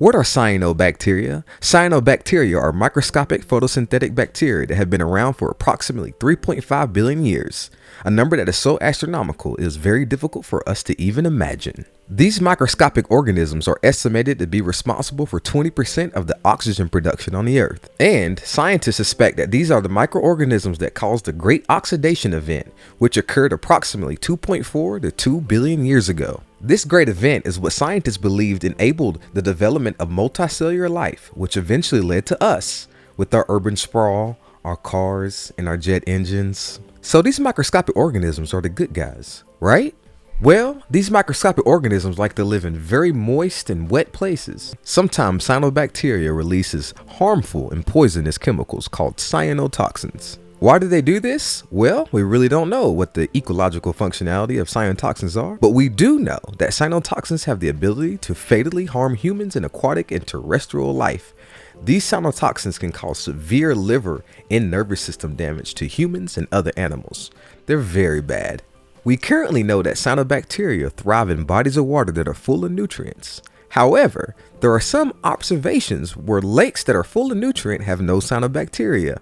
What are cyanobacteria? Cyanobacteria are microscopic photosynthetic bacteria that have been around for approximately 3.5 billion years, a number that is so astronomical it is very difficult for us to even imagine. These microscopic organisms are estimated to be responsible for 20% of the oxygen production on the Earth, and scientists suspect that these are the microorganisms that caused the Great Oxidation Event, which occurred approximately 2.4 to 2 billion years ago. This great event is what scientists believed enabled the development of multicellular life, which eventually led to us, with our urban sprawl, our cars, and our jet engines. So these microscopic organisms are the good guys, right? Well, these microscopic organisms like to live in very moist and wet places. Sometimes cyanobacteria releases harmful and poisonous chemicals called cyanotoxins. Why do they do this? Well, we really don't know what the ecological functionality of cyanotoxins are, but we do know that cyanotoxins have the ability to fatally harm humans and aquatic and terrestrial life. These cyanotoxins can cause severe liver and nervous system damage to humans and other animals. They're very bad. We currently know that cyanobacteria thrive in bodies of water that are full of nutrients. However, there are some observations where lakes that are full of nutrient have no cyanobacteria.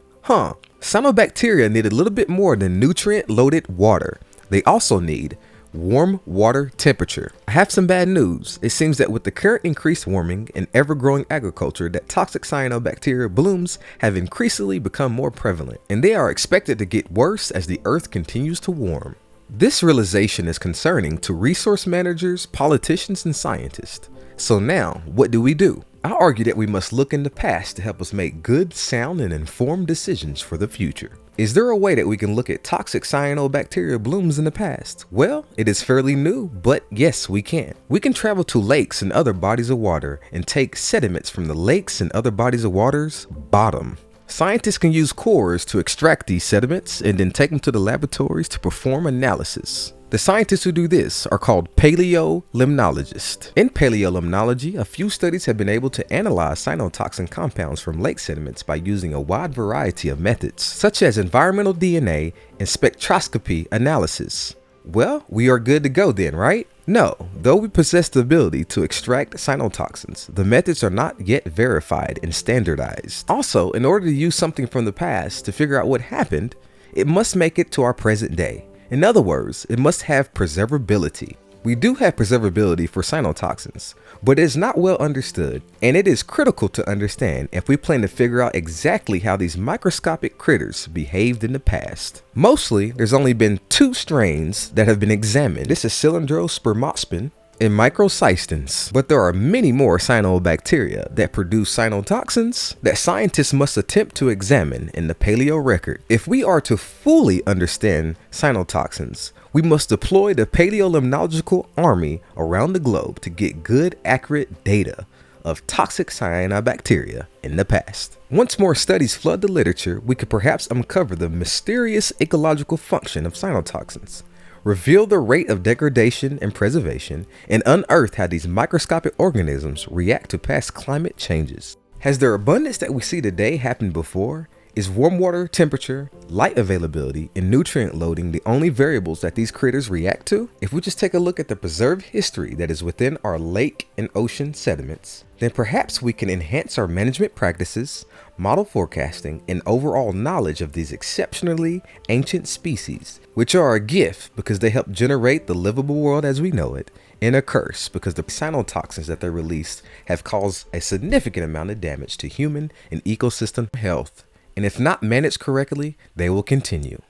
Cyanobacteria need a little bit more than nutrient-loaded water. They also need warm water temperature. I have some bad news. It seems that with the current increased warming and ever-growing agriculture, that toxic cyanobacteria blooms have increasingly become more prevalent, and they are expected to get worse as the Earth continues to warm. This realization is concerning to resource managers, politicians, and scientists. So now, what do? I argue that we must look in the past to help us make good, sound, and informed decisions for the future. Is there a way that we can look at toxic cyanobacteria blooms in the past? Well, it is fairly new, but yes, we can. We can travel to lakes and other bodies of water and take sediments from the lakes and other bodies of water's bottom. Scientists can use cores to extract these sediments and then take them to the laboratories to perform analysis. The scientists who do this are called paleolimnologists. In paleolimnology, a few studies have been able to analyze cyanotoxin compounds from lake sediments by using a wide variety of methods, such as environmental DNA and spectroscopy analysis. Well, we are good to go then, right? No, though we possess the ability to extract cyanotoxins, the methods are not yet verified and standardized. Also, in order to use something from the past to figure out what happened, it must make it to our present day. In other words, it must have preservability. We do have preservability for cyanotoxins, but it is not well understood, and it is critical to understand if we plan to figure out exactly how these microscopic critters behaved in the past. Mostly, there's only been 2 strains that have been examined. This is cylindrospermospin and microcystins, but there are many more cyanobacteria that produce cyanotoxins that scientists must attempt to examine in the paleo record. If we are to fully understand cyanotoxins, we must deploy the paleolimnological army around the globe to get good, accurate data of toxic cyanobacteria in the past. Once more studies flood the literature, we could perhaps uncover the mysterious ecological function of cyanotoxins, reveal the rate of degradation and preservation, and unearth how these microscopic organisms react to past climate changes. Has their abundance that we see today happened before? Is warm water temperature, light availability, and nutrient loading the only variables that these critters react to? If we just take a look at the preserved history that is within our lake and ocean sediments, then perhaps we can enhance our management practices, model forecasting, and overall knowledge of these exceptionally ancient species, which are a gift because they help generate the livable world as we know it, and a curse because the cyanotoxins that they release have caused a significant amount of damage to human and ecosystem health. And if not managed correctly, they will continue.